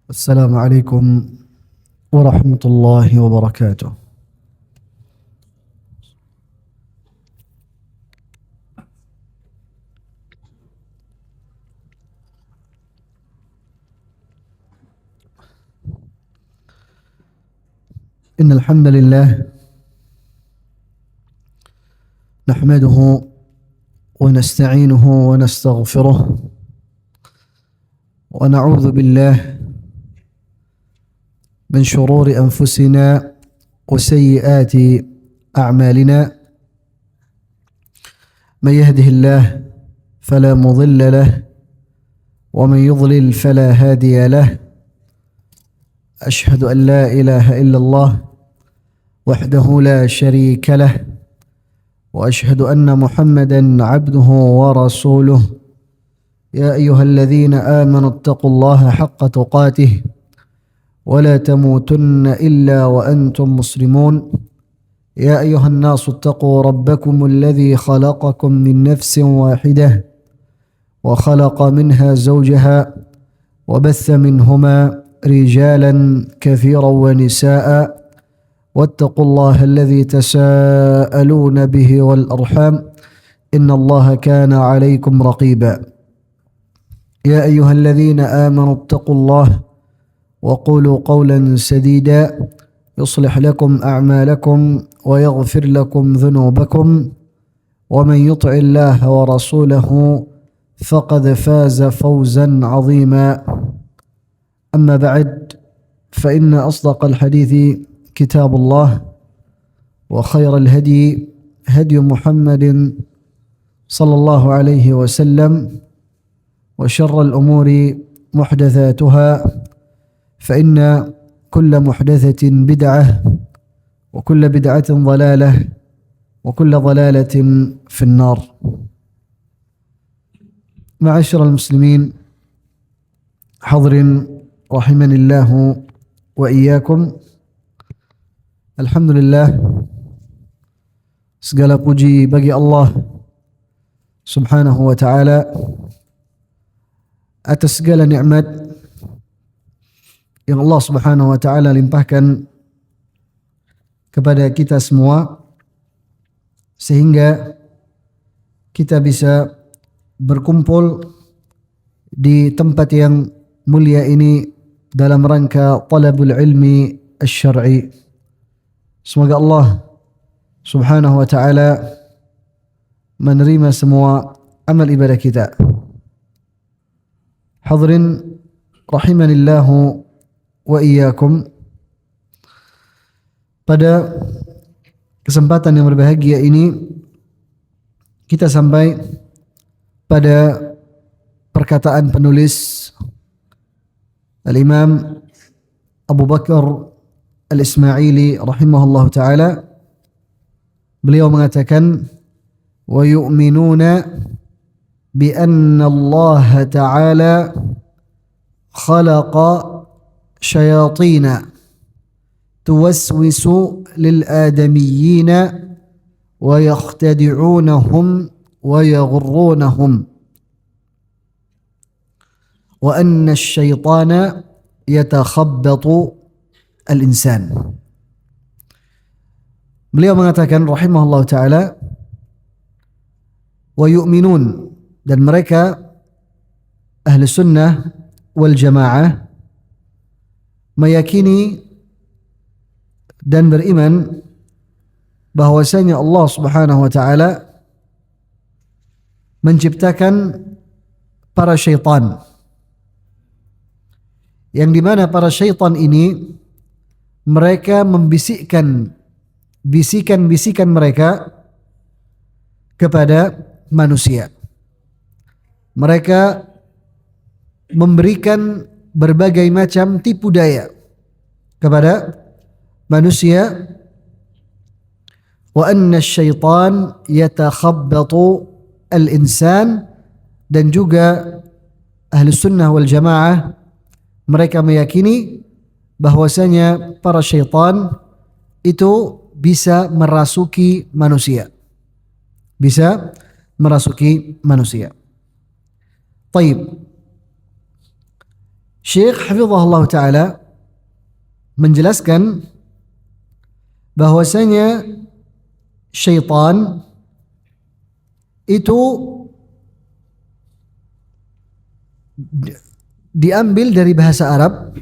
السلام عليكم ورحمة الله وبركاته. إن الحمد لله نحمده ونستعينه ونستغفره ونعوذ بالله من شرور أنفسنا وسيئات أعمالنا. من يهده الله فلا مضل له ومن يضلل فلا هادي له. أشهد أن لا إله إلا الله وحده لا شريك له، وأشهد أن محمدا عبده ورسوله. يا أيها الذين آمنوا اتقوا الله حق تقاته ولا تموتن إلا وأنتم مسلمون. يا أيها الناس اتقوا ربكم الذي خلقكم من نفس واحدة وخلق منها زوجها وبث منهما رجالا كثيرا ونساء، واتقوا الله الذي تساءلون به والأرحام إن الله كان عليكم رقيبا. يا أيها الذين آمنوا اتقوا الله وقولوا قولا سديدا يصلح لكم أعمالكم ويغفر لكم ذنوبكم، ومن يطع الله ورسوله فقد فاز فوزا عظيما. أما بعد، فإن أصدق الحديث كتاب الله، وخير الهدي هدي محمد صلى الله عليه وسلم، وشر الأمور محدثاتها، فإن كل محدثة بدعة وكل بدعة ضلالة وكل ضلالة في النار. معاشر المسلمين حضر رحمني الله وإياkum. Alhamdulillah, segala puji bagi Allah Subhanahu wa ta'ala atas segala nikmat yang Allah Subhanahu wa ta'ala limpahkan kepada kita semua, sehingga kita bisa berkumpul di tempat yang mulia ini dalam rangka talabul ilmi asy-syar'i. Semoga Allah Subhanahu wa ta'ala menerima semua amal ibadah kita. Hadirin rahimanillahu wa iyyakum. Pada kesempatan yang berbahagia ini kita sampai pada perkataan penulis Al-Imam Abu Bakar Al-Ismaili rahimahullah ta'ala. Beliau mengatakan, wa yu'minuna bi anna Allah ta'ala khalaqa syayatina tuwaswisu lil adamiyina wa yakhtadi'unahum wa yaghurrunahum wa anna asy-syaitana yatakhabbatu al-insan. Beliau mengatakan rahimahullah ta'ala, wa yu'minun, dan mereka ahli sunnah wal jamaah meyakini dan beriman bahwasanya Allah Subhanahu wa ta'ala menciptakan para syaitan, yang dimana para syaitan ini mereka membisikkan bisikan-bisikan mereka kepada manusia. Mereka memberikan berbagai macam tipu daya kepada manusia. Wa anna syaitan yatakhabbatu al-insan, dan juga ahli sunnah wal jamaah mereka meyakini bahwasanya para syaitan itu bisa merasuki manusia. Bisa merasuki manusia. Taib. Syekh hafizahullah taala menjelaskan bahwasanya syaitan itu diambil dari bahasa Arab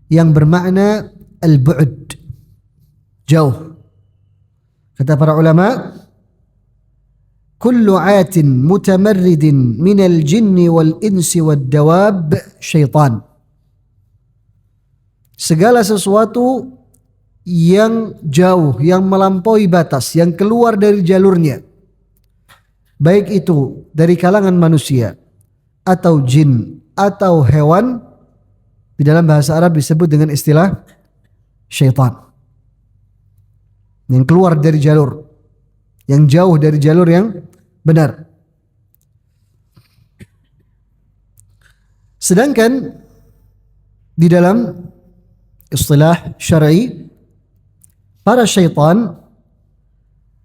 yang bermakna al-bu'd, jauh. Kata para ulama, kullu 'atin mutamarridin minal jinni wal insi wad dawab syaitan. Segala sesuatu yang jauh, yang melampaui batas, yang keluar dari jalurnya, baik itu dari kalangan manusia atau jin atau hewan, di dalam bahasa Arab disebut dengan istilah syaitan. Yang keluar dari jalur, yang jauh dari jalur yang benar. Sedangkan di dalam istilah syar'i, para syaitan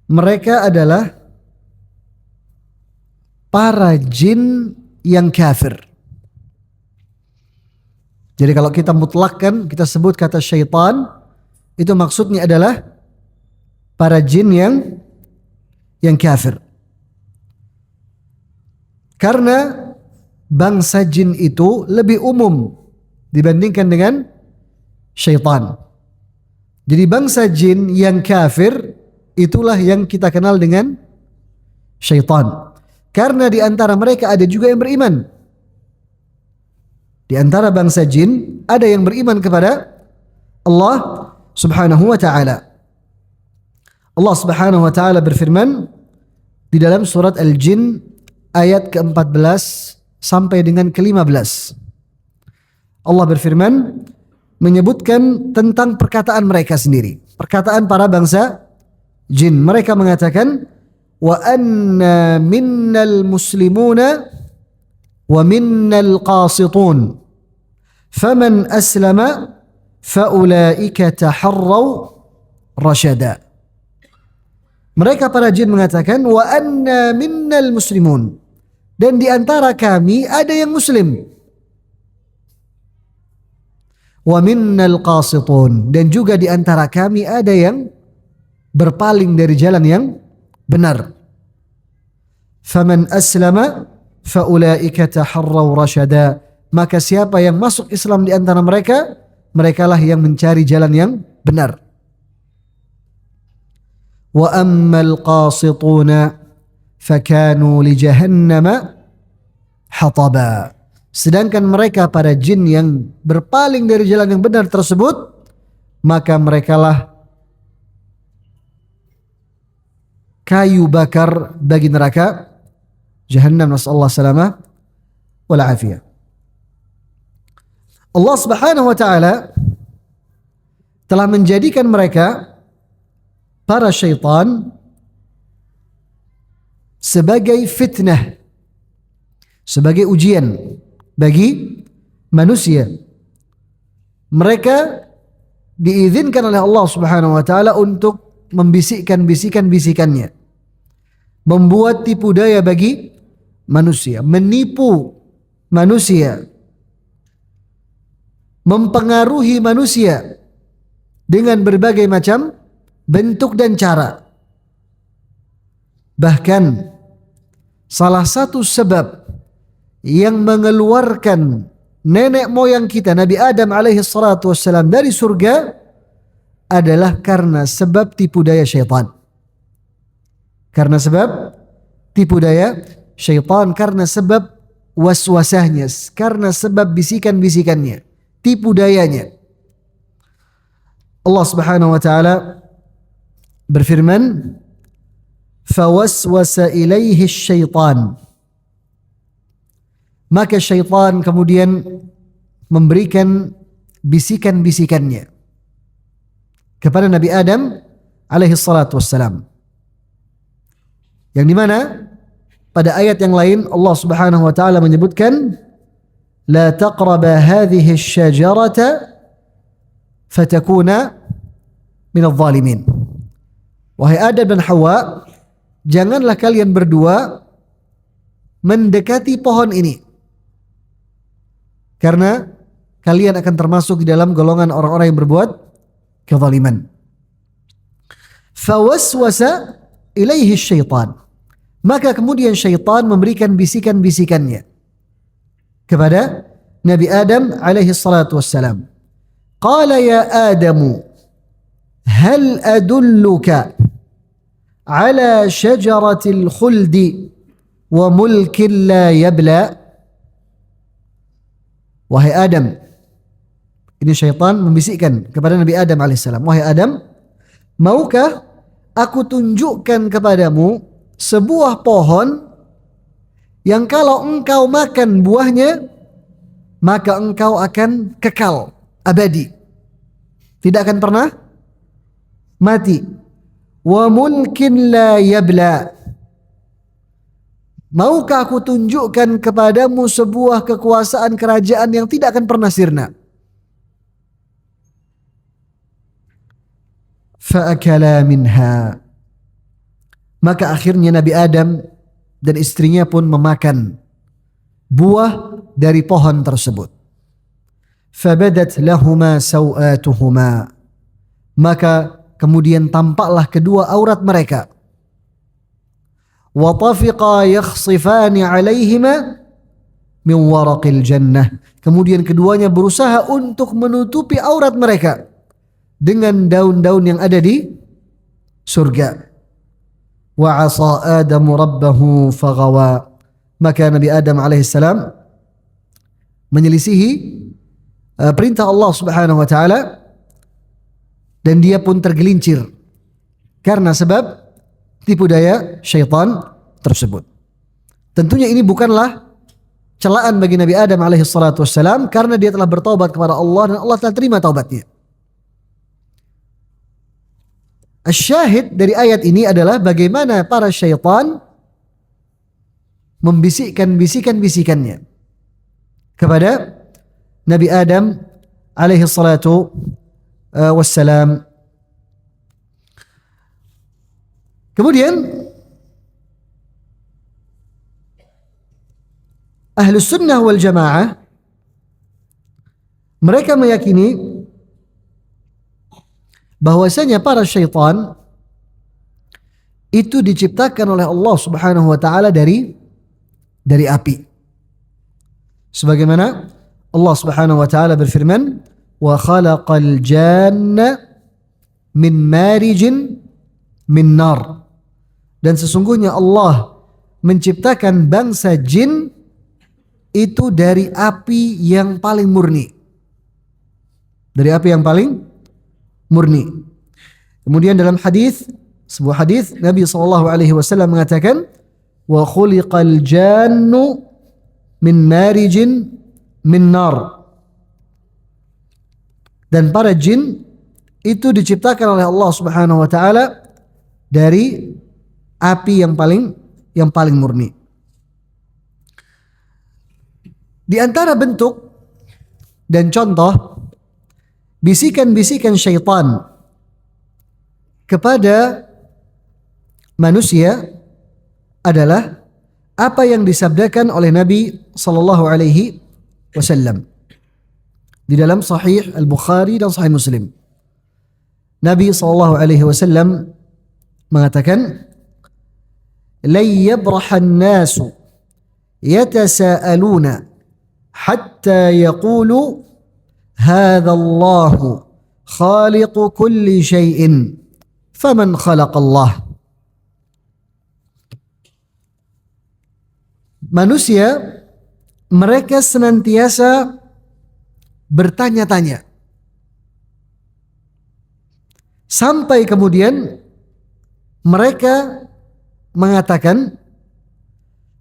mereka adalah para jin yang kafir. Jadi kalau kita mutlakkan, kita sebut kata syaitan, itu maksudnya adalah para jin yang kafir. Karena bangsa jin itu lebih umum dibandingkan dengan syaitan. Jadi bangsa jin yang kafir itulah yang kita kenal dengan syaitan. Karena di antara mereka ada juga yang beriman. Di antara bangsa jin ada yang beriman kepada Allah Subhanahu wa taala. Allah Subhanahu wa taala berfirman di dalam surat Al-Jin ayat ke-14 sampai dengan ke-15. Allah berfirman menyebutkan tentang perkataan mereka sendiri, perkataan para bangsa jin. Mereka mengatakan, wa anna minnal muslimuna wa minnal qasitun faman aslama faulaika taharraw rasyada. Mereka para jin mengatakan, wa anna minnal muslimun, dan di antara kami ada yang muslim, wa minnal qasitun, dan juga di antara kami ada yang berpaling dari jalan yang benar. Faman aslama faulaika taharraw rasyada, maka siapa yang masuk Islam di antara mereka, merekalah yang mencari jalan yang benar. Wa ammal qasituna fakanu li jahannama hataba. Sedangkan mereka para jin yang berpaling dari jalan yang benar tersebut, maka merekalah kayu bakar bagi neraka Jahannam, nasallahu salamah wal afiyah. Allah Subhanahu wa taala telah menjadikan mereka para syaitan sebagai fitnah, sebagai ujian bagi manusia. Mereka diizinkan oleh Allah Subhanahu wa taala untuk membisikkan bisikan-bisikannya, membuat tipu daya bagi manusia, menipu manusia, mempengaruhi manusia dengan berbagai macam bentuk dan cara. Bahkan salah satu sebab yang mengeluarkan nenek moyang kita Nabi Adam alaihi salatu wassalam dari surga adalah karena sebab tipu daya syaitan. Karena sebab tipu daya syaitan, karena sebab waswasahnya, karena sebab bisikan-bisikannya, tipu dayanya. Allah Subhanahu wa taala berfirman, fawaswasa ilaihi syaitan, maka syaitan kemudian memberikan bisikan-bisikannya kepada Nabi Adam alaihi salatu wassalam, yang dimana pada ayat yang lain Allah Subhanahu wa taala menyebutkan, la taqraba hadhihi asy-syajarata fatakuna minadh dhalimin. Wahai Adam dan Hawa, janganlah kalian berdua mendekati pohon ini, karena kalian akan termasuk di dalam golongan orang-orang yang berbuat kezaliman. Fawaswasa ilaihi syaitan. Maka kemudian syaitan memberikan bisikan-bisikannya kepada Nabi Adam alaihi salatu wassalam. Qala ya Adamu, hal adulluka ala syajaratil khuldi wa mulkin la yabla. Wahai Adam, ini syaitan membisikkan kepada Nabi Adam alaihissalam. Wahai Adam, maukah aku tunjukkan kepadamu sebuah pohon yang kalau engkau makan buahnya, maka engkau akan kekal, abadi, tidak akan pernah mati. Wa mulkin la yabla. Maukah aku tunjukkan kepadamu sebuah kekuasaan kerajaan yang tidak akan pernah sirna. Fa'akala minha. Maka akhirnya Nabi Adam dan istrinya pun memakan buah dari pohon tersebut. Fabadat lahuma sawatuhuma. Maka kemudian tampaklah kedua aurat mereka. Wa tafiqa yakhsifani alaihima min waraqil jannah. Kemudian keduanya berusaha untuk menutupi aurat mereka dengan daun-daun yang ada di surga. Wa 'asa Adamu rabbahu faghawa. Maka Nabi Adam alaihissalam menyelisihi perintah Allah Subhanahu wa taala dan dia pun tergelincir karena sebab tipu daya syaitan tersebut. Tentunya ini bukanlah celaan bagi Nabi Adam alaihi salatu wassalam karena dia telah bertaubat kepada Allah dan Allah telah terima taubatnya. Asyahid dari ayat ini adalah bagaimana para syaitan membisikkan bisikan-bisikannya kepada Nabi Adam alaihi salatu wassalam. Kemudian Ahlus Sunnah wal Jamaah mereka meyakini bahwasanya para syaitan itu diciptakan oleh Allah Subhanahu wa taala dari api. Sebagaimana Allah Subhanahu wa taala berfirman, "Wa khalaqal janna min marijin min nar." Dan sesungguhnya Allah menciptakan bangsa jin itu dari api yang paling murni. Dari api yang paling murni. Kemudian dalam hadis, sebuah hadis Nabi SAW mengatakan, "Wa khuliqal jannu min marijin min nar." Dan para jin itu diciptakan oleh Allah Subhanahu wa taala dari api yang paling murni. Di antara bentuk dan contoh bisikan-bisikan syaitan kepada manusia adalah apa yang disabdakan oleh Nabi sallallahu alaihi wasallam di dalam Sahih Al-Bukhari dan Sahih Muslim. Nabi sallallahu alaihi wasallam mengatakan, "La yabraha an-nasu yatasaaluna hatta yaqulu hadha Allahu khaliqu kulli syai'in faman khalaqa Allah." Manusia mereka senantiasa bertanya-tanya sampai kemudian mereka mengatakan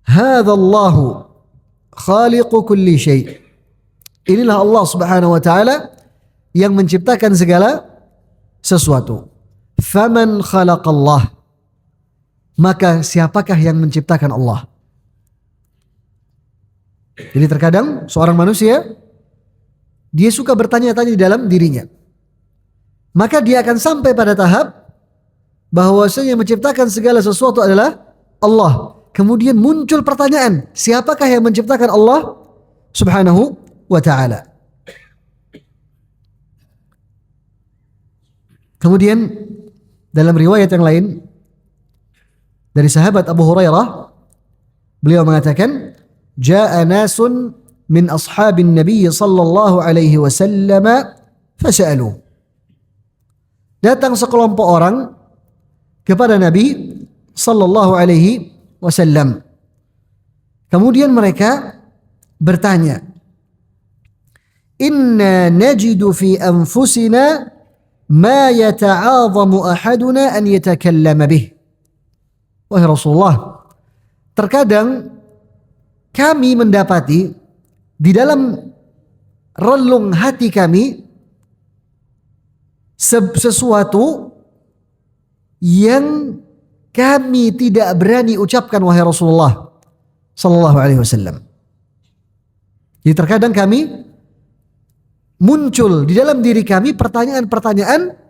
hadza Allahu khaliqu kulli syai'. Inilah Allah Subhanahu wa taala yang menciptakan segala sesuatu. Faman khalaqallah. Maka siapakah yang menciptakan Allah? Jadi terkadang seorang manusia dia suka bertanya-tanya di dalam dirinya. Maka dia akan sampai pada tahap bahwasanya yang menciptakan segala sesuatu adalah Allah. Kemudian muncul pertanyaan, siapakah yang menciptakan Allah Subhanahu wa ta'ala. Kemudian dalam riwayat yang lain dari sahabat Abu Hurairah, beliau mengatakan, "Ja'a nasun min ashabin Nabi sallallahu alaihi wasallam fasa'alu." Datang sekelompok orang kepada Nabi sallallahu alaihi wasallam. Kemudian mereka bertanya, "Inna najidu fi anfusina ma yata'azamu ahaduna an yatakallama bih." Wahai Rasulullah, terkadang kami mendapati di dalam relung hati kami sesuatu yang kami tidak berani ucapkan, wahai Rasulullah sallallahu alaihi wasallam. Jadi terkadang kami muncul di dalam diri kami pertanyaan-pertanyaan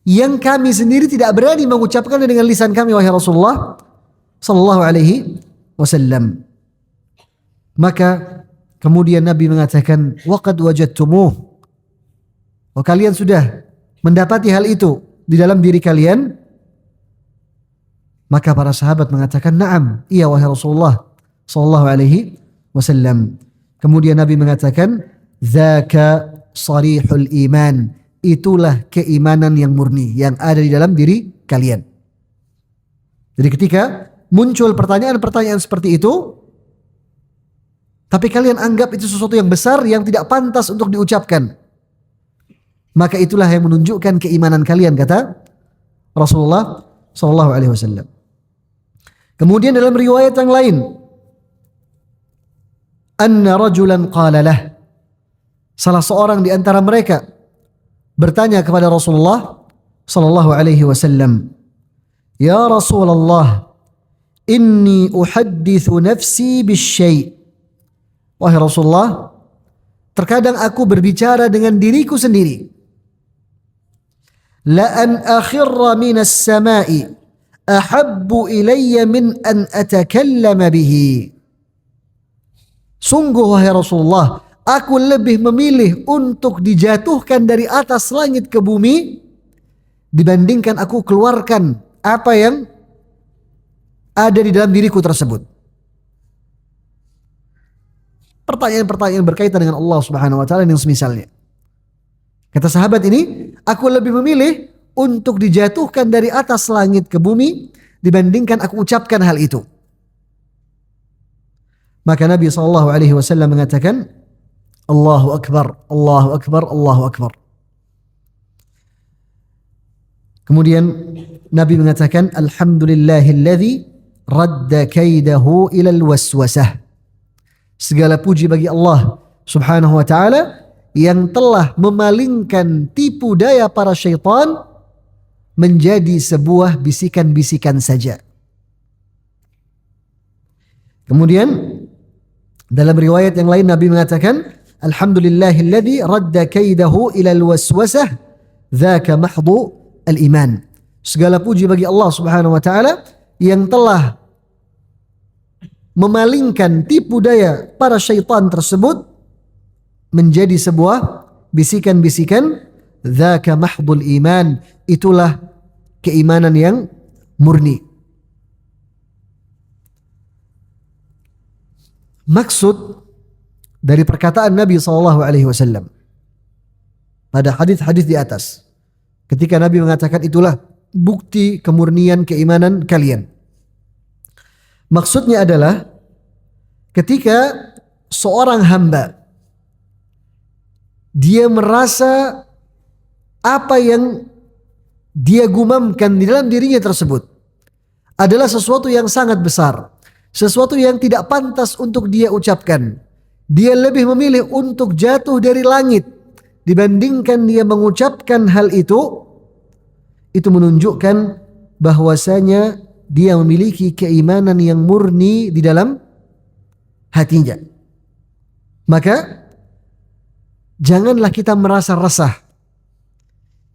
yang kami sendiri tidak berani mengucapkannya dengan lisan kami, wahai Rasulullah sallallahu alaihi wasallam. Maka kemudian Nabi mengatakan, "Waqad wajadtumuh." Oh, kalian sudah mendapati hal itu di dalam diri kalian? Maka para sahabat mengatakan, "Na'am, iya wahai Rasulullah sallallahu alaihi wasallam." Kemudian Nabi mengatakan, "Dzaka sarihul iman." Itulah keimanan yang murni yang ada di dalam diri kalian. Jadi ketika muncul pertanyaan-pertanyaan seperti itu, tapi kalian anggap itu sesuatu yang besar yang tidak pantas untuk diucapkan, maka itulah yang menunjukkan keimanan kalian, kata Rasulullah sallallahu alaihi wasallam. Kemudian dalam riwayat yang lain, anna rajulan qala lah, salah seorang di antara mereka bertanya kepada Rasulullah sallallahu alaihi wasallam, "Ya Rasulullah, inni uhaddithu nafsi bisyai'." Wahai Rasulullah, terkadang aku berbicara dengan diriku sendiri. "La an akhirra minas sama'i ahabbu ilayya min an atakallama bihi." Sungguh wahai Rasulullah, aku lebih memilih untuk dijatuhkan dari atas langit ke bumi dibandingkan aku keluarkan apa yang ada di dalam diriku tersebut. Pertanyaan-pertanyaan berkaitan dengan Allah Subhanahu wa taala yang semisalnya. Kata sahabat ini, aku lebih memilih untuk dijatuhkan dari atas langit ke bumi dibandingkan aku ucapkan hal itu. Maka Nabi sallallahu alaihi wasallam mengatakan, Allahu Akbar, Allahu Akbar, Allahu Akbar. Kemudian Nabi mengatakan, Alhamdulillahilladzi radda kaidahu ilal waswasah. Segala puji bagi Allah Subhanahu wa ta'ala yang telah memalingkan tipu daya para syaitan menjadi sebuah bisikan-bisikan saja. Kemudian dalam riwayat yang lain Nabi mengatakan, Alhamdulillahilladzi radda kaidahu ilal waswasah dzaka mahdhu al-iman. Segala puji bagi Allah Subhanahu wa taala yang telah memalingkan tipu daya para syaitan tersebut menjadi sebuah bisikan-bisikan, dzaka mahdhul iman, itulah keimanan yang murni. Maksud dari perkataan Nabi SAW pada hadis-hadis di atas, ketika Nabi mengatakan itulah bukti kemurnian keimanan kalian, maksudnya adalah ketika seorang hamba dia merasa apa yang dia gumamkan di dalam dirinya tersebut adalah sesuatu yang sangat besar, sesuatu yang tidak pantas untuk dia ucapkan, dia lebih memilih untuk jatuh dari langit dibandingkan dia mengucapkan hal itu menunjukkan bahwasanya dia memiliki keimanan yang murni di dalam hatinya. Maka janganlah kita merasa resah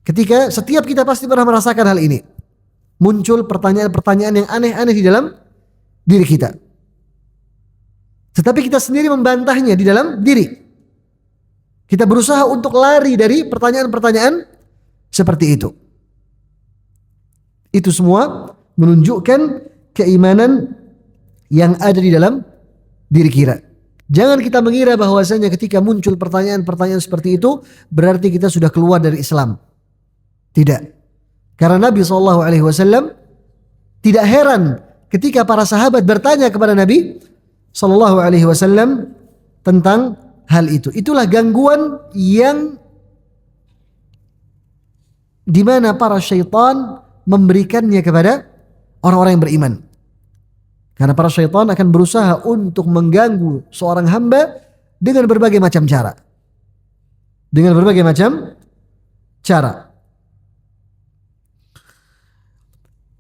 ketika setiap kita pasti pernah merasakan hal ini, muncul pertanyaan-pertanyaan yang aneh-aneh di dalam diri kita. Tetapi kita sendiri membantahnya di dalam diri. Kita berusaha untuk lari dari pertanyaan-pertanyaan seperti itu. Itu semua menunjukkan keimanan yang ada di dalam diri kita. Jangan kita mengira bahwasanya ketika muncul pertanyaan-pertanyaan seperti itu berarti kita sudah keluar dari Islam. Tidak. Karena Nabi SAW tidak heran ketika para sahabat bertanya kepada Nabi SAW tentang hal itu. Itulah gangguan yang di mana para syaitan memberikannya kepada orang-orang yang beriman. Karena para syaitan akan berusaha untuk mengganggu seorang hamba dengan berbagai macam cara. Dengan berbagai macam cara.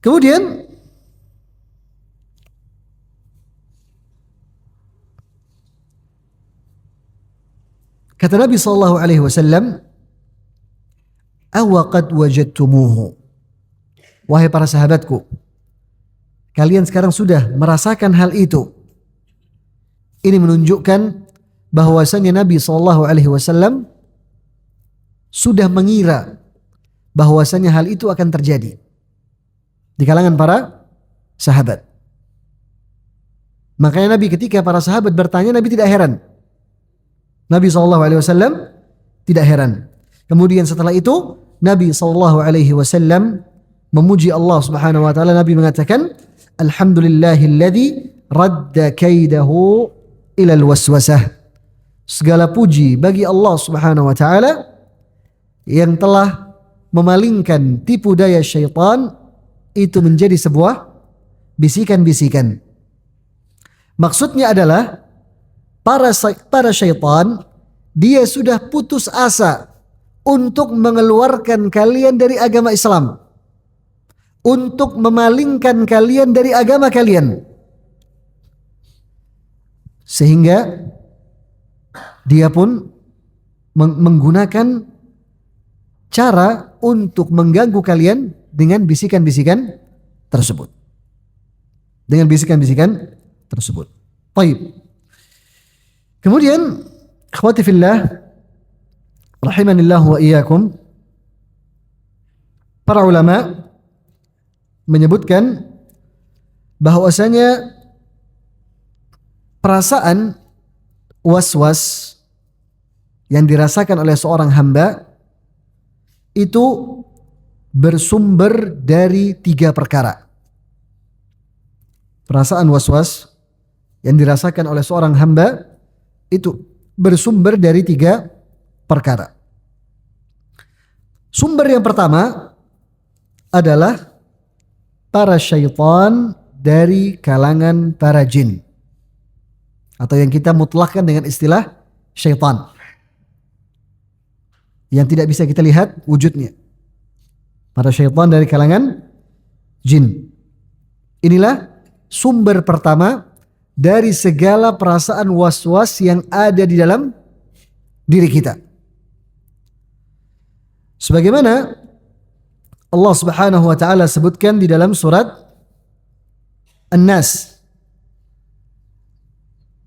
Kemudian kata Nabi SAW, "Awaqad wajadtumuhu." Wahai para sahabatku, kalian sekarang sudah merasakan hal itu. Ini menunjukkan bahwasanya Nabi SAW sudah mengira bahwasanya hal itu akan terjadi di kalangan para sahabat. Makanya Nabi ketika para sahabat bertanya, Nabi tidak heran. Nabi SAW tidak heran. Kemudian setelah itu Nabi SAW memuji Allah Subhanahu wa taala. Nabi mengatakan, "Alhamdulillahilladzi radda kaidahu ila alwaswasah." Segala puji bagi Allah Subhanahu wa taala yang telah memalingkan tipu daya syaitan itu menjadi sebuah bisikan-bisikan. Maksudnya adalah para syaitan dia sudah putus asa untuk mengeluarkan kalian dari agama Islam, untuk memalingkan kalian dari agama kalian, sehingga dia pun menggunakan cara untuk mengganggu kalian dengan bisikan-bisikan tersebut. Dengan bisikan-bisikan tersebut. Baik. Kemudian, akhwati fillah, rahimanillah wa iyyakum, para ulama menyebutkan bahwasanya perasaan was-was yang dirasakan oleh seorang hamba itu bersumber dari 3 perkara. Perasaan was-was yang dirasakan oleh seorang hamba itu bersumber dari 3 perkara. Sumber yang pertama adalah para syaitan dari kalangan para jin, atau yang kita mutlakkan dengan istilah syaitan, yang tidak bisa kita lihat wujudnya. Para syaitan dari kalangan jin. Inilah sumber pertama dari segala perasaan was-was yang ada di dalam diri kita. Sebagaimana Allah Subhanahu wa taala sebutkan di dalam surat An-Nas.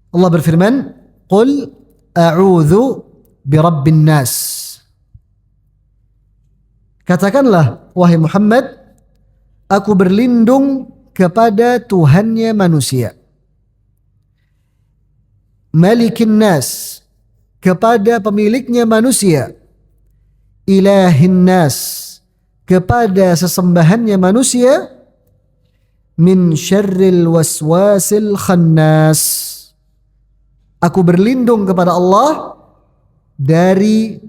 Allah berfirman, "Qul a'udzu birabbin nas." Katakanlah wahai Muhammad, aku berlindung kepada Tuhannya manusia. Malikin nas, kepada pemiliknya manusia. Ilahin nas, kepada sesembahannya manusia. Min syarril waswasil khannas, aku berlindung kepada Allah dari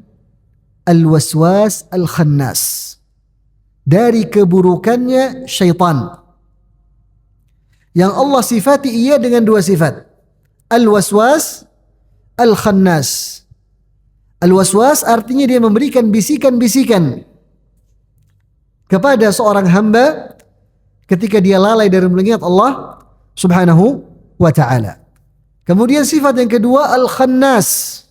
al-waswas al-khannas, dari keburukannya syaitan. Yang Allah sifati ia dengan 2 sifat, al-waswas al-khannas. Al-waswas artinya dia memberikan bisikan-bisikan kepada seorang hamba ketika dia lalai dari mengingat Allah Subhanahu wa ta'ala. Kemudian sifat yang kedua, al-khannas,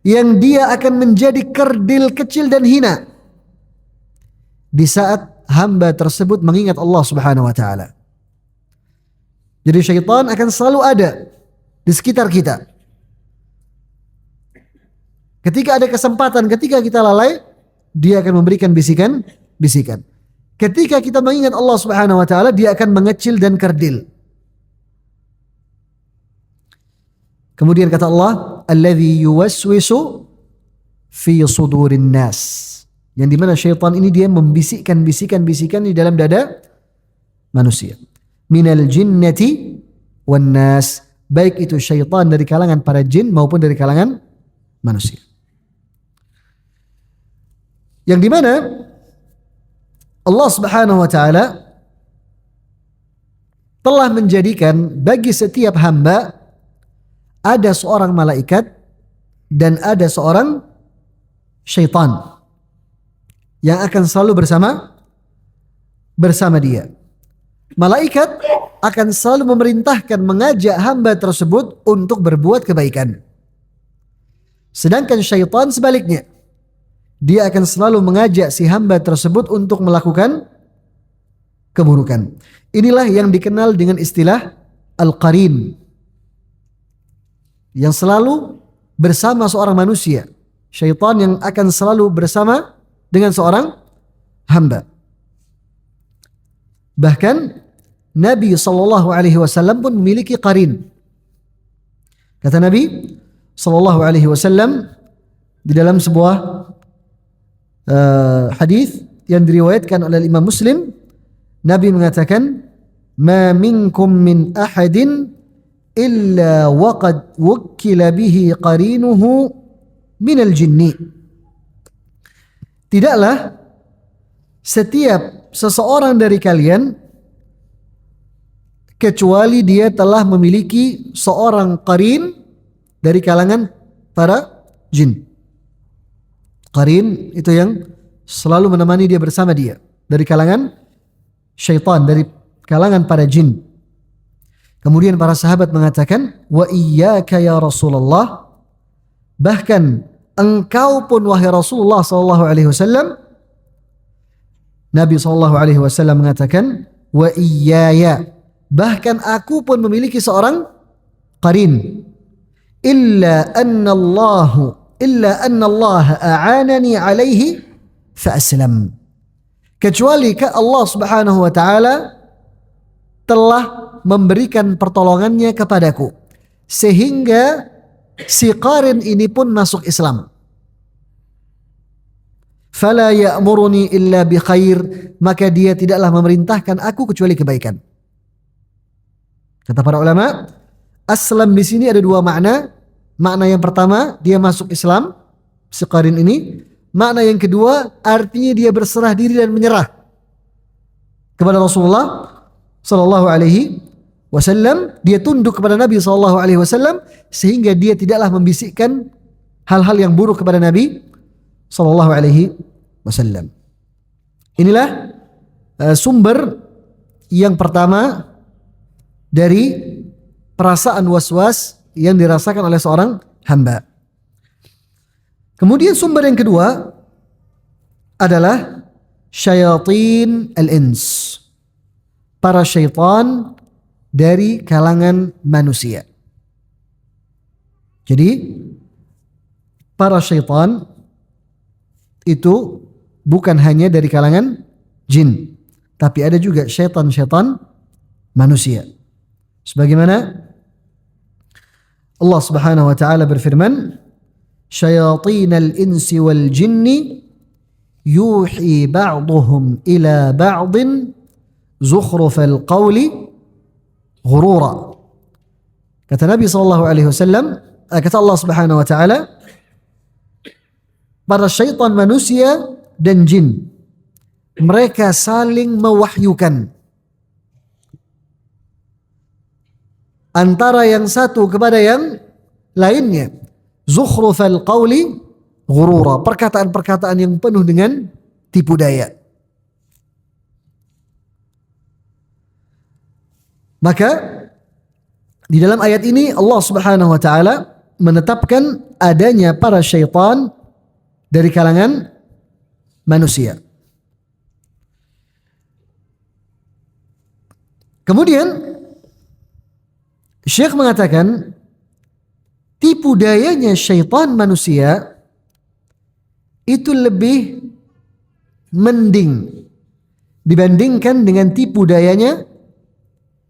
yang dia akan menjadi kerdil kecil dan hina di saat hamba tersebut mengingat Allah Subhanahu wa ta'ala. Jadi syaitan akan selalu ada di sekitar kita. Ketika ada kesempatan, ketika kita lalai, dia akan memberikan bisikan-bisikan. Ketika kita mengingat Allah Subhanahu wa taala, dia akan mengecil dan kerdil. Kemudian kata Allah, "Alladzi yuwaswisu fi sudurin nas." Yang dimana syaitan ini dia membisikkan bisikan-bisikan di dalam dada manusia. Minal jinnati wan nas, baik itu syaitan dari kalangan para jin maupun dari kalangan manusia. Yang dimana Allah Subhanahu wa taala telah menjadikan bagi setiap hamba ada seorang malaikat dan ada seorang syaitan yang akan selalu bersama dia. Malaikat akan selalu memerintahkan, mengajak hamba tersebut untuk berbuat kebaikan. Sedangkan syaitan sebaliknya, dia akan selalu mengajak si hamba tersebut untuk melakukan keburukan. Inilah yang dikenal dengan istilah al-qarin, yang selalu bersama seorang manusia. Syaitan yang akan selalu bersama dengan seorang hamba. Bahkan Nabi SAW pun memiliki qarin. Kata Nabi SAW di dalam sebuah hadis yang diriwayatkan oleh Imam Muslim, Nabi mengatakan, "Ma minkum min ahadin illa waqad wukkila bihi qarinuhu minal jinni." Tidaklah setiap seseorang dari kalian kecuali dia telah memiliki seorang qarin dari kalangan para jin. Qarin itu yang selalu menemani dia bersama dia dari kalangan syaitan, dari kalangan para jin. Kemudian para sahabat mengatakan, "Wa iyyaka ya Rasulullah." Bahkan engkau pun wahai Rasulullah sallallahu alaihi wasallam. Nabi sallallahu alaihi wasallam mengatakan, "Wa iyyaya." Bahkan aku pun memiliki seorang qarin. Illa anna Allah a'anani alaihi fa aslam. Kecuali Allah Subhanahu wa taala telah memberikan pertolongannya kepadaku sehingga si qarin ini pun masuk Islam. Fala ya'muruni illa bi khair, maka dia tidaklah memerintahkan aku kecuali kebaikan. Kata para ulama, aslam di sini ada dua makna. Makna yang pertama, dia masuk Islam, si qarin ini. Makna yang kedua, artinya dia berserah diri dan menyerah kepada Rasulullah sallallahu alaihi wasallam. Dia tunduk kepada Nabi sallallahu alaihi wasallam sehingga dia tidaklah membisikkan hal-hal yang buruk kepada Nabi sallallahu alaihi wasallam. Inilah sumber yang pertama dari perasaan was-was yang dirasakan oleh seorang hamba. Kemudian sumber yang kedua adalah syayatin al-ins, para syaitan dari kalangan manusia. Jadi para syaitan itu bukan hanya dari kalangan jin, tapi ada juga syaitan-syaitan manusia. Sebagaimana Allah Subhanahu wa taala berfirman, "Syayatinal insi wal jinni yuhi ba'dhum ila ba'din zukhrufal qawli ghurura." Kata Nabi sallallahu alaihi wasallam, kata Allah Subhanahu wa taala, para syaitan manusia dan jin, mereka saling mewahyukan antara yang satu kepada yang lainnya, zukhrufal qawli ghurura, perkataan-perkataan yang penuh dengan tipu daya. Maka di dalam ayat ini Allah Subhanahu wa taala menetapkan adanya para syaitan dari kalangan manusia. Kemudian Syekh mengatakan tipu dayanya syaitan manusia itu lebih mending dibandingkan dengan tipu dayanya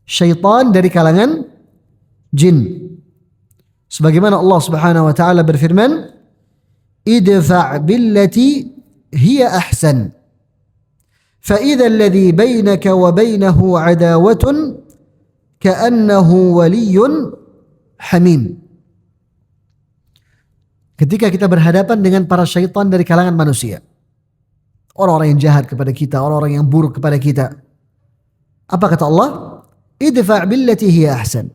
syaitan dari kalangan jin. Sebagaimana Allah Subhanahu wa taala berfirman, "Idfa' billati hiya ahsan. Fa idza alladhi bainaka wa bainahu 'adawatun ka'annahu waliyyun hamim." Ketika kita berhadapan dengan para syaitan dari kalangan manusia, orang-orang yang jahat kepada kita, orang-orang yang buruk kepada kita, apa kata Allah? Idfa' billati hiya ahsan.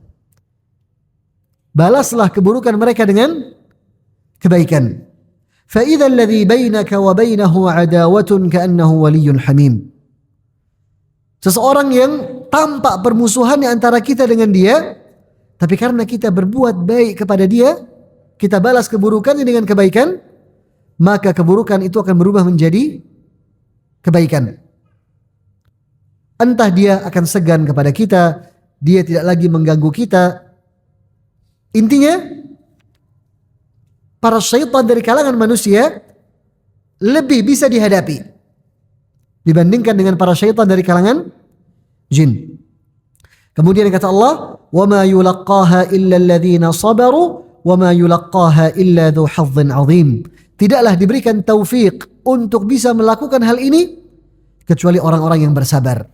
Balaslah keburukan mereka dengan kebaikan. Fa idza alladhi bainaka wa bainahu 'adawatun ka'annahu waliyyun hamim. Seseorang yang tampak permusuhan di antara kita dengan dia, tapi karena kita berbuat baik kepada dia, kita balas keburukannya dengan kebaikan, maka keburukan itu akan berubah menjadi kebaikan. Entah dia akan segan kepada kita, dia tidak lagi mengganggu kita. Intinya, para syaitan dari kalangan manusia lebih bisa dihadapi dibandingkan dengan para syaitan dari kalangan jin. Kemudian kata Allah, وَمَا يُلَقَّاهَا إِلَّا الَّذِينَ صَبَرُوا وَمَا يُلَقَّاهَا إِلَّا ذُو حَظٍّ عَظِيمٍ. Tidaklah diberikan taufik untuk bisa melakukan hal ini kecuali orang-orang yang bersabar.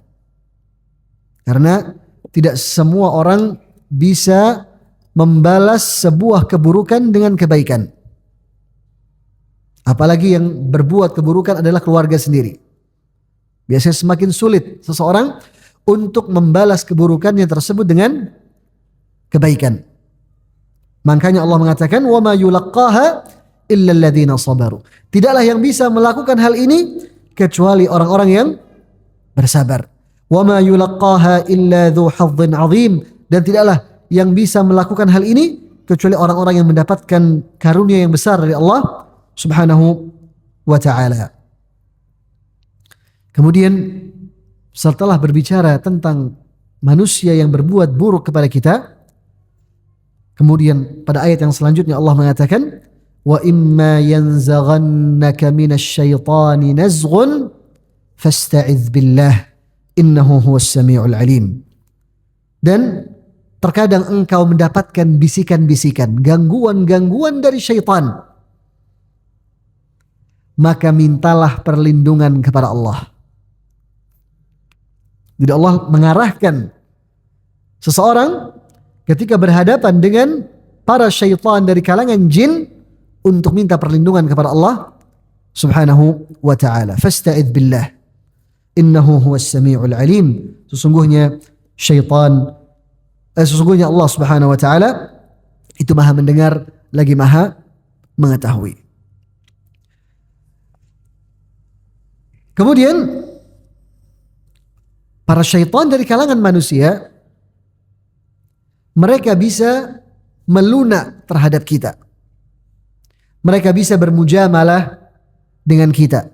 Karena tidak semua orang bisa membalas sebuah keburukan dengan kebaikan. Apalagi yang berbuat keburukan adalah keluarga sendiri. Biasanya semakin sulit seseorang untuk membalas keburukannya tersebut dengan kebaikan. Makanya Allah mengatakan, وَمَا يُلَقَّاهَا إِلَّا الَّذِينَ صَبَرُوا. Tidaklah yang bisa melakukan hal ini kecuali orang-orang yang bersabar. وَمَا يُلَقَّاهَا إِلَّا ذُو حَظٍّ عَظِيمٍ. Dan tidaklah yang bisa melakukan hal ini kecuali orang-orang yang mendapatkan karunia yang besar dari Allah Subhanahu wa ta'ala. Kemudian setelah berbicara tentang manusia yang berbuat buruk kepada kita, kemudian pada ayat yang selanjutnya Allah mengatakan, wa imma yanzaghannaka minasy syaitani nazghun fasta'iz billah innahu huwas samiul alim. Dan terkadang engkau mendapatkan bisikan-bisikan, gangguan-gangguan dari syaitan, maka mintalah perlindungan kepada Allah. Jadi Allah mengarahkan seseorang ketika berhadapan dengan para syaitan dari kalangan jin untuk minta perlindungan kepada Allah Subhanahu wa ta'ala. Fasta'idz billah innahu huwas samiul alim. Sesungguhnya Allah Subhanahu wa ta'ala itu maha mendengar lagi maha mengetahui. Kemudian para syaitan dari kalangan manusia, mereka bisa melunak terhadap kita. Mereka bisa bermujamalah dengan kita.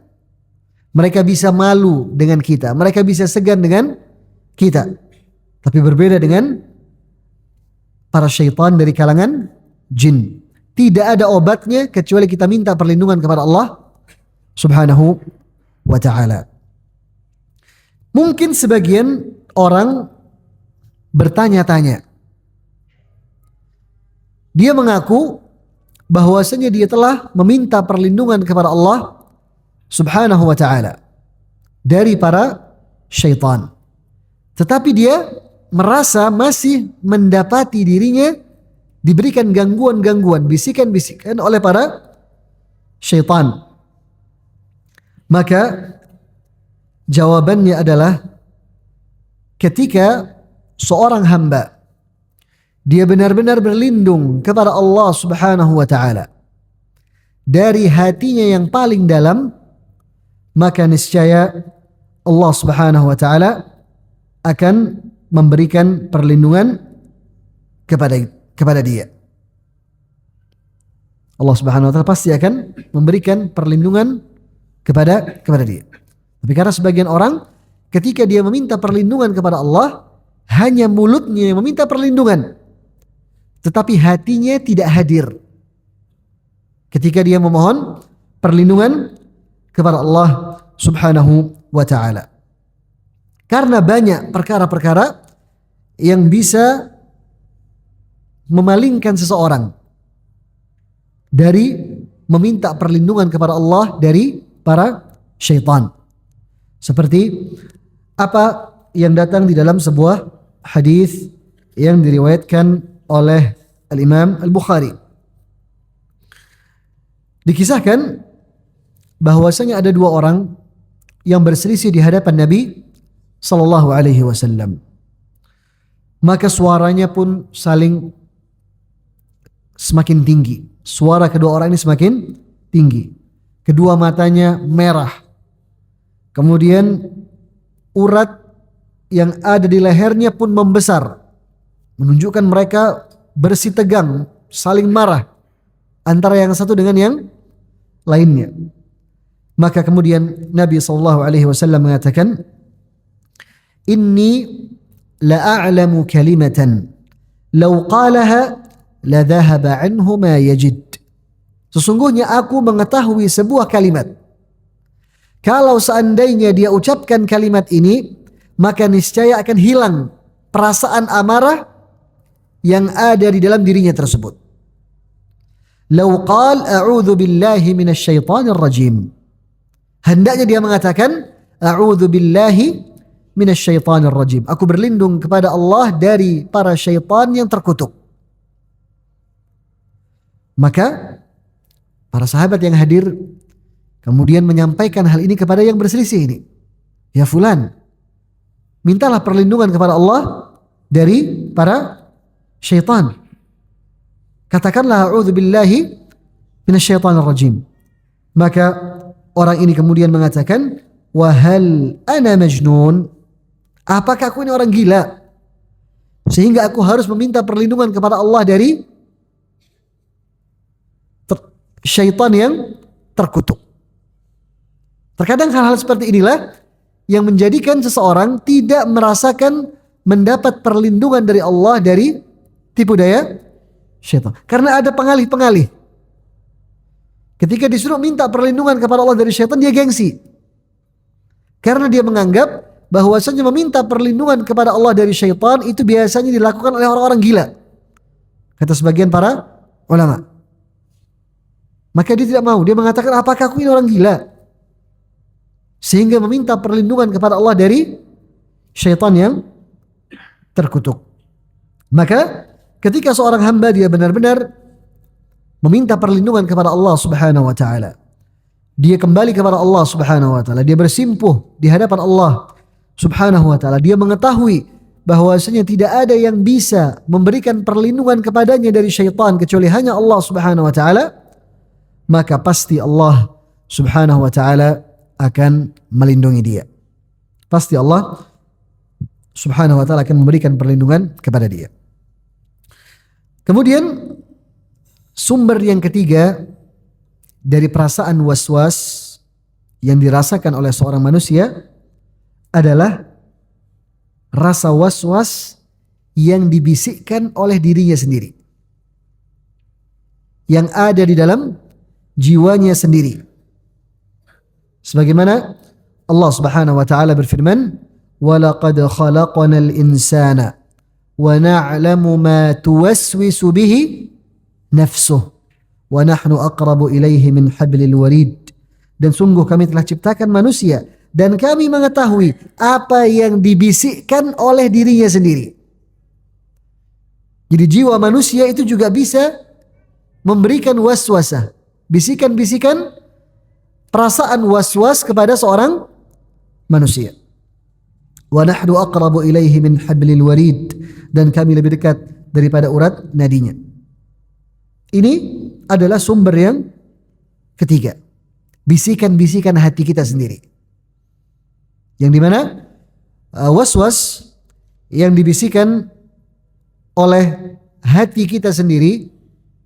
Mereka bisa malu dengan kita. Mereka bisa segan dengan kita. Tapi berbeda dengan para syaitan dari kalangan jin. Tidak ada obatnya kecuali kita minta perlindungan kepada Allah Subhanahu wa ta'ala. Mungkin sebagian orang bertanya-tanya. Dia mengaku bahwasanya dia telah meminta perlindungan kepada Allah Subhanahu wa ta'ala dari para syaitan. Tetapi dia merasa masih mendapati dirinya diberikan gangguan-gangguan, bisikan-bisikan oleh para syaitan. Maka jawabannya adalah ketika seorang hamba dia benar-benar berlindung kepada Allah Subhanahu wa ta'ala dari hatinya yang paling dalam, maka niscaya Allah Subhanahu wa ta'ala akan memberikan perlindungan kepada dia. Allah Subhanahu wa ta'ala pasti akan memberikan perlindungan kepada dia. Tapi karena sebagian orang ketika dia meminta perlindungan kepada Allah, hanya mulutnya yang meminta perlindungan, tetapi hatinya tidak hadir ketika dia memohon perlindungan kepada Allah Subhanahu wa ta'ala. Karena banyak perkara-perkara yang bisa memalingkan seseorang dari meminta perlindungan kepada Allah dari para syaitan. Seperti apa yang datang di dalam sebuah hadis yang diriwayatkan oleh Al-Imam Al-Bukhari. Dikisahkan bahwasanya ada dua orang yang berselisih di hadapan Nabi sallallahu alaihi wasallam. Maka suaranya pun saling semakin tinggi. Suara kedua orang ini semakin tinggi. Kedua matanya merah. Kemudian urat yang ada di lehernya pun membesar, menunjukkan mereka bersitegang, saling marah antara yang satu dengan yang lainnya. Maka kemudian Nabi SAW mengatakan, Inni la'a'lamu kalimatan law qalaha la dhahaba anhu ma yajid. Sesungguhnya aku mengetahui sebuah kalimat, kalau seandainya dia ucapkan kalimat ini, maka niscaya akan hilang perasaan amarah yang ada di dalam dirinya tersebut. Law qal a'udzu billahi minasyaitonir rajim. Hendaknya dia mengatakan a'udzu billahi minasyaitonir rajim. Aku berlindung kepada Allah dari para syaitan yang terkutuk. Maka para sahabat yang hadir kemudian menyampaikan hal ini kepada yang berselisih ini. Ya fulan, mintalah perlindungan kepada Allah dari para syaitan. Katakanlah a'udzu billahi minasyaitonir rajim. Maka orang ini kemudian mengatakan, wa hal ana majnun? Apakah aku ini orang gila sehingga aku harus meminta perlindungan kepada Allah dari syaitan yang terkutuk? Terkadang hal-hal seperti inilah yang menjadikan seseorang tidak merasakan mendapat perlindungan dari Allah dari tipu daya syaitan. Karena ada pengalih-pengalih. Ketika disuruh minta perlindungan kepada Allah dari syaitan, dia gengsi. Karena dia menganggap bahwasanya meminta perlindungan kepada Allah dari syaitan itu biasanya dilakukan oleh orang-orang gila, kata sebagian para ulama. Maka dia tidak mau. Dia mengatakan, apakah aku ini orang gila sehingga meminta perlindungan kepada Allah dari syaitan yang terkutuk. Maka ketika seorang hamba dia benar-benar meminta perlindungan kepada Allah Subhanahu wa taala, dia kembali kepada Allah Subhanahu wa taala, dia bersimpuh di hadapan Allah Subhanahu wa taala, dia mengetahui bahwasanya tidak ada yang bisa memberikan perlindungan kepadanya dari syaitan kecuali hanya Allah Subhanahu wa taala, maka pasti Allah Subhanahu wa taala akan melindungi dia. Pasti Allah Subhanahu wa taala akan memberikan perlindungan kepada dia. Kemudian sumber yang ketiga dari perasaan was-was yang dirasakan oleh seorang manusia adalah rasa was-was yang dibisikkan oleh dirinya sendiri, yang ada di dalam jiwanya sendiri. Sebagaimana Allah Subhanahu wa taala berfirman, "Wa laqad khalaqnal insana wa na'lamu ma tuwaswisu bihi nafsuh wa nahnu aqrabu ilaihi min hablil warid." Dan sungguh kami telah ciptakan manusia dan kami mengetahui apa yang dibisikkan oleh dirinya sendiri. Jadi jiwa manusia itu juga bisa memberikan waswasah, bisikan-bisikan, perasaan was-was kepada seorang manusia. Wa nahnu aqrabu ilaihi min hablil warid, dan kami lebih dekat daripada urat nadinya. Ini adalah sumber yang ketiga, bisikan-bisikan hati kita sendiri, yang dimana was-was yang dibisikkan oleh hati kita sendiri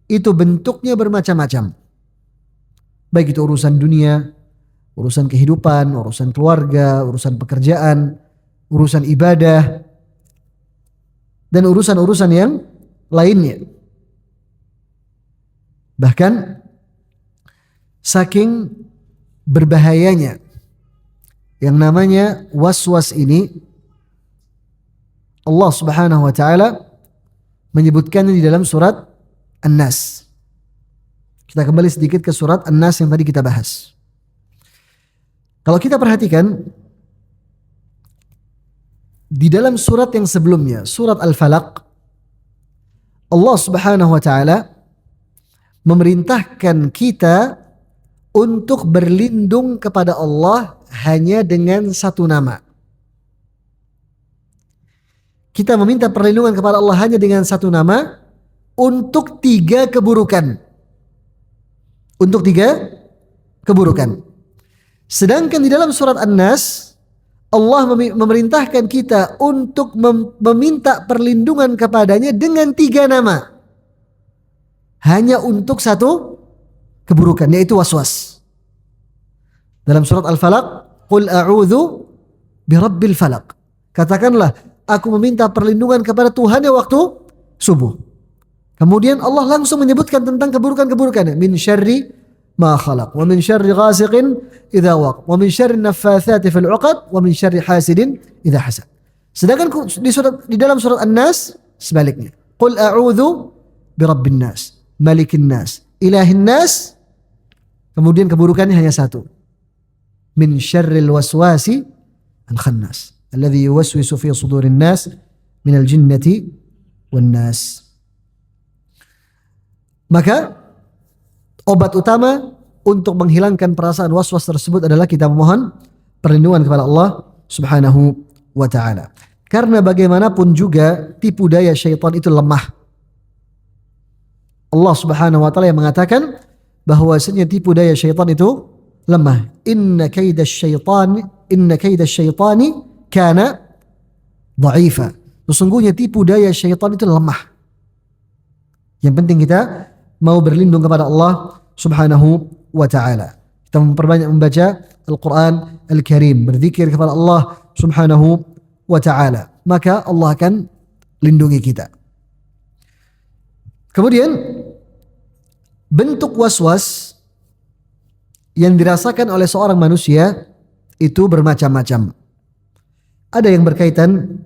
itu bentuknya bermacam-macam. Baik itu urusan dunia, urusan kehidupan, urusan keluarga, urusan pekerjaan, urusan ibadah, dan urusan-urusan yang lainnya. Bahkan saking berbahayanya yang namanya waswas ini, Allah Subhanahu wa taala menyebutkannya di dalam surat An-Nas. Kita kembali sedikit ke surat An-Nas yang tadi kita bahas. Kalau kita perhatikan di dalam surat yang sebelumnya, surat Al-Falaq, Allah Subhanahu wa taala memerintahkan kita untuk berlindung kepada Allah hanya dengan satu nama. Kita meminta perlindungan kepada Allah hanya dengan satu nama untuk 3 keburukan. Untuk 3 keburukan. Sedangkan di dalam surat An-Nas, Allah memerintahkan kita untuk meminta perlindungan kepadanya dengan 3 nama. Hanya untuk satu keburukan, yaitu waswas. Dalam surat Al-Falaq, Qul a'udzu birabbil falaq. Katakanlah, aku meminta perlindungan kepada Tuhan yang waktu subuh. Kemudian Allah langsung menyebutkan tentang keburukan-keburukannya. Min syarri ma khalaq, wa min syarri ghasiqin idza waqab, wa min syarri naffatsati fil 'uqad, wa min syarri hasidin idza hasad. Sedangkan di dalam surat An-Nas sebaliknya. Qul a'udzu birabbin nas, malikin nas, ilahin nas. Kemudian keburukannya hanya satu. Min syarril waswasi al-khannas, alladhi yuwaswisu fi sudurin nas minal jinnati wan nas. Maka obat utama untuk menghilangkan perasaan waswas tersebut adalah kita memohon perlindungan kepada Allah Subhanahu wa taala. Karena bagaimanapun juga tipu daya syaitan itu lemah. Allah Subhanahu wa taala yang mengatakan bahwasanya tipu daya syaitan itu lemah. Inna kaidasy syaitani kana dha'ifa. Sesungguhnya tipu daya syaitan itu lemah. Yang penting kita mau berlindung kepada Allah Subhanahu wa taala. Kita memperbanyak membaca Al-Qur'an Al-Karim, berzikir kepada Allah Subhanahu wa taala, maka Allah akan lindungi kita. Kemudian bentuk waswas yang dirasakan oleh seorang manusia itu bermacam-macam. Ada yang berkaitan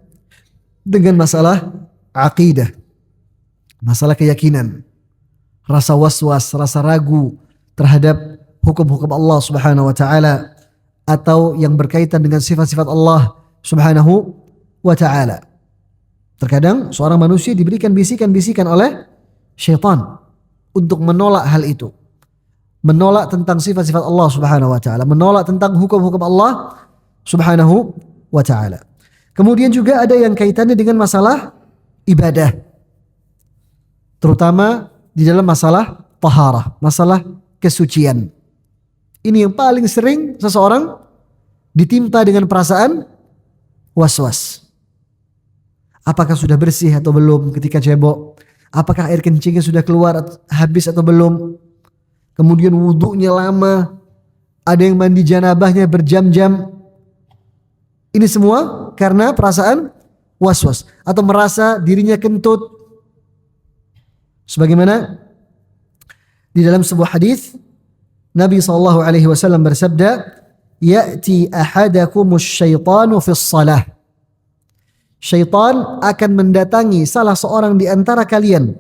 dengan masalah akidah, masalah keyakinan, rasa waswas, rasa ragu terhadap hukum-hukum Allah Subhanahu wa taala, atau yang berkaitan dengan sifat-sifat Allah Subhanahu wa taala. Terkadang seorang manusia diberikan bisikan-bisikan oleh syaitan untuk menolak hal itu. Menolak tentang sifat-sifat Allah Subhanahu wa taala, menolak tentang hukum-hukum Allah Subhanahu wa taala. Kemudian juga ada yang kaitannya dengan masalah ibadah. Terutama di dalam masalah taharah, masalah kesucian. Ini yang paling sering seseorang ditimpa dengan perasaan was-was. Apakah sudah bersih atau belum ketika cebok? Apakah air kencingnya sudah keluar habis atau belum? Kemudian wudhunya lama. Ada yang mandi janabahnya berjam-jam. Ini semua karena perasaan was-was atau merasa dirinya kentut. Sebagaimana di dalam sebuah hadis Nabi SAW bersabda, "Ya'ti ahadakumus syaitanu fis salah." Syaitan akan mendatangi salah seorang di antara kalian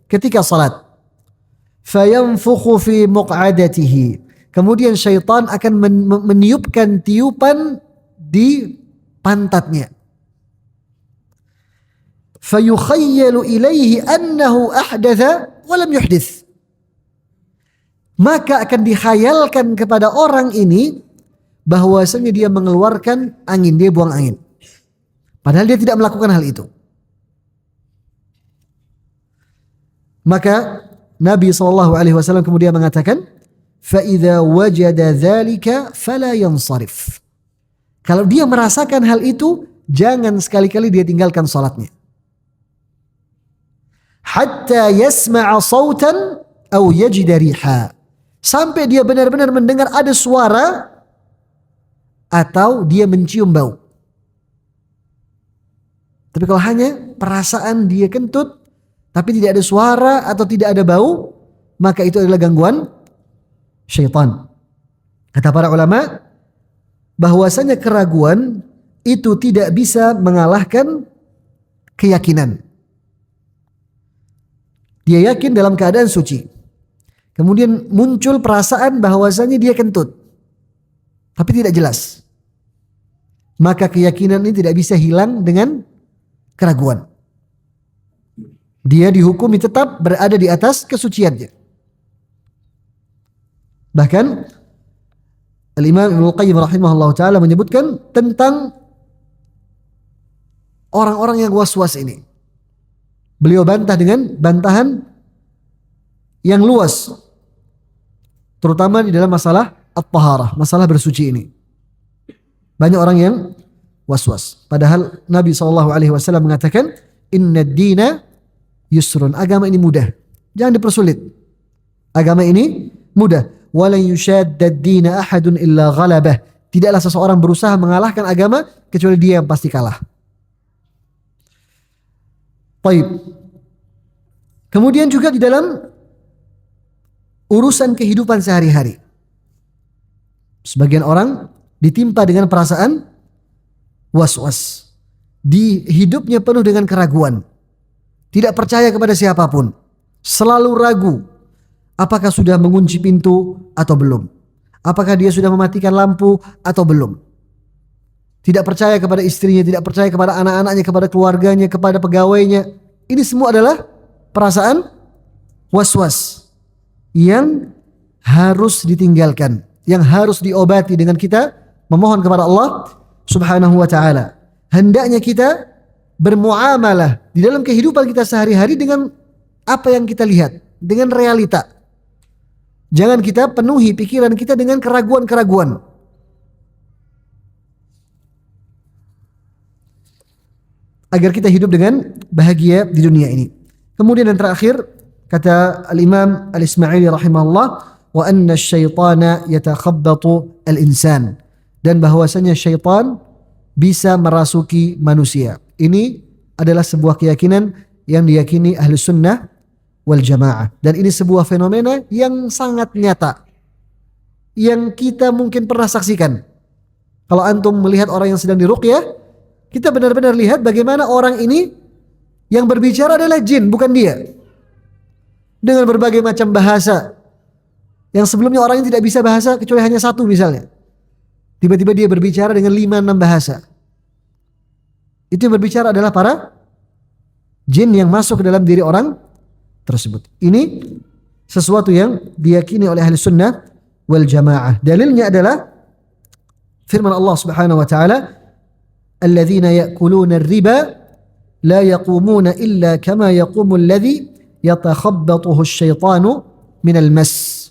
ketika salat. Fayanfukhu fi muq'adatihi. Kemudian syaitan akan meniupkan tiupan di pantatnya. Fayukhayyalu ilaihi annahu ahdatha wa lam yuhdits. Maka akan dikhayalkan kepada orang ini bahwasanya dia mengeluarkan angin, dia buang angin. Padahal dia tidak melakukan hal itu. Maka Nabi SAW kemudian mengatakan, فَإِذَا وَجَدَ ذَلِكَ فَلَا يَنْصَرِفْ. Kalau dia merasakan hal itu, jangan sekali-kali dia tinggalkan salatnya. Hatta yasma'a sautan aw yajida riha. Sampai dia benar-benar mendengar ada suara atau dia mencium bau. Tapi kalau hanya perasaan dia kentut tapi tidak ada suara atau tidak ada bau, maka itu adalah gangguan syaitan. Kata para ulama, bahwasanya keraguan itu tidak bisa mengalahkan keyakinan. Dia yakin dalam keadaan suci. Kemudian muncul perasaan bahwasanya dia kentut, tapi tidak jelas. Maka keyakinan ini tidak bisa hilang dengan keraguan. Dia dihukumi tetap berada di atas kesuciannya. Bahkan Al-Imam Ibnu Qayyim rahimahullah ta'ala menyebutkan tentang orang-orang yang was-was ini. Beliau bantah dengan bantahan yang luas, terutama di dalam masalah at-taharah, masalah bersuci ini. Banyak orang yang was-was. Padahal Nabi SAW mengatakan, Inna ad-dina yusrun. Agama ini mudah. Jangan dipersulit. Agama ini mudah. Walan yushadda ad-dina ahadun illa ghalabah. Tidaklah seseorang berusaha mengalahkan agama kecuali dia yang pasti kalah. Baik. Kemudian juga di dalam urusan kehidupan sehari-hari, sebagian orang ditimpa dengan perasaan was-was. Di hidupnya penuh dengan keraguan. Tidak percaya kepada siapapun. Selalu ragu. Apakah sudah mengunci pintu atau belum? Apakah dia sudah mematikan lampu atau belum? Tidak percaya kepada istrinya, tidak percaya kepada anak-anaknya, kepada keluarganya, kepada pegawainya. Ini semua adalah perasaan was-was yang harus ditinggalkan, yang harus diobati dengan kita memohon kepada Allah Subhanahu wa ta'ala. Hendaknya kita bermuamalah di dalam kehidupan kita sehari-hari dengan apa yang kita lihat, dengan realita. Jangan kita penuhi pikiran kita dengan keraguan-keraguan. Agar kita hidup dengan bahagia di dunia ini. Kemudian yang terakhir, kata Al-Imam Al-Ismaili rahimahullah, wa anna syaitana yatakhabbatu al-insan. Dan bahwasanya syaitan bisa merasuki manusia. Ini adalah sebuah keyakinan yang diyakini ahli sunnah wal jamaah. Dan ini sebuah fenomena yang sangat nyata. Yang kita mungkin pernah saksikan. Kalau antum melihat orang yang sedang diruqyah, kita benar-benar lihat bagaimana orang ini yang berbicara adalah jin, bukan dia. Dengan berbagai macam bahasa. Yang sebelumnya orang yang tidak bisa bahasa kecuali hanya satu misalnya. Tiba-tiba dia berbicara dengan 5-6 bahasa. Itu yang berbicara adalah para jin yang masuk ke dalam diri orang tersebut. Ini sesuatu yang diyakini oleh ahli sunnah wal jamaah. Dalilnya adalah firman Allah Subhanahu wa ta'ala, alladzina ya'kuluna ar-riba la yaqumuna illa kama yaqumu alladhi yatakhabbathu asyaitanu minal mas.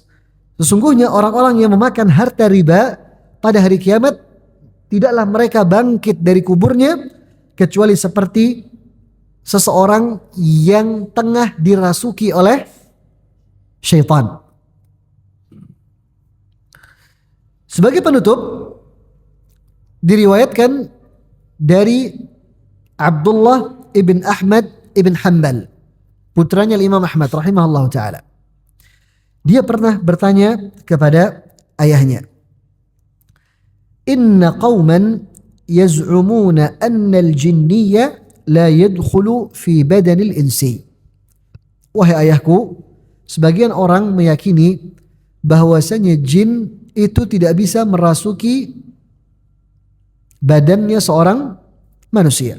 Sesungguhnya orang-orang yang memakan harta riba pada hari kiamat tidaklah mereka bangkit dari kuburnya kecuali seperti seseorang yang tengah dirasuki oleh syaitan. Sebagai penutup, diriwayatkan dari Abdullah ibn Ahmad ibn Hanbal, putranya Imam Ahmad rahimahullah ta'ala. Dia pernah bertanya kepada ayahnya, Inna qawman yaz'umuna anna al-jinniyya la yadkhulu fi badanil insi. Wahai ayahku, sebagian orang meyakini bahwasanya jin itu tidak bisa merasuki badannya seorang manusia.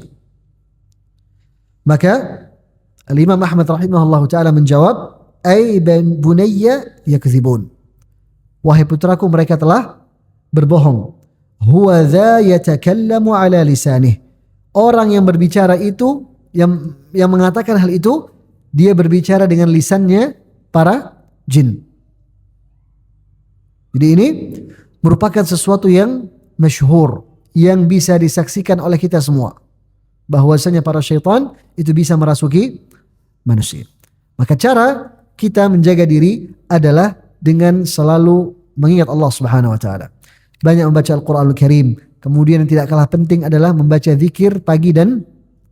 Maka Imam Ahmad rahimahullah ta'ala menjawab, ay bunayya yakzibun. Wahai putraku, mereka telah berbohong. Huwa dha yatakallamu ala lisanih. Orang yang berbicara itu, yang mengatakan hal itu, dia berbicara dengan lisannya para jin. Jadi ini merupakan sesuatu yang masyhur, yang bisa disaksikan oleh kita semua, bahwasanya para syaitan itu bisa merasuki manusia. Maka cara kita menjaga diri adalah dengan selalu mengingat Allah Subhanahu wa ta'ala. Banyak membaca Al-Quranul Karim. Kemudian yang tidak kalah penting adalah membaca zikir pagi dan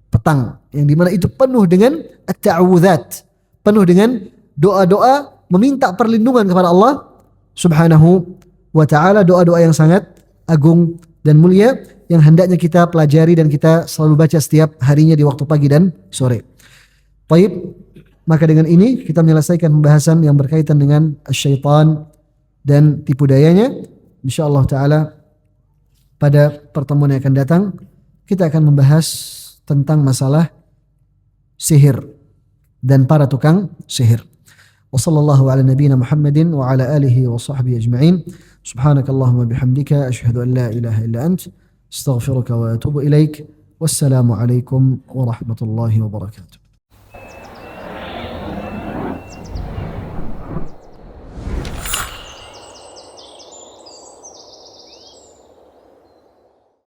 petang, yang dimana itu penuh dengan at-ta'awudzat, penuh dengan doa-doa meminta perlindungan kepada Allah Subhanahu wa ta'ala, doa-doa yang sangat agung dan mulia yang hendaknya kita pelajari dan kita selalu baca setiap harinya di waktu pagi dan sore. Baik, maka dengan ini kita menyelesaikan pembahasan yang berkaitan dengan syaitan dan tipu dayanya. Insyaallah ta'ala pada pertemuan yang akan datang kita akan membahas tentang masalah sihir dan para tukang sihir. Wassallallahu ala nabiyyina Muhammadin wa ala alihi wa sahbihi ajma'in. Subhanakallahumma bihamdika asyhadu an la ilaha illa ant astaghfiruka wa atubu ilaik. Wassalamu alaikum warahmatullahi wabarakatuh.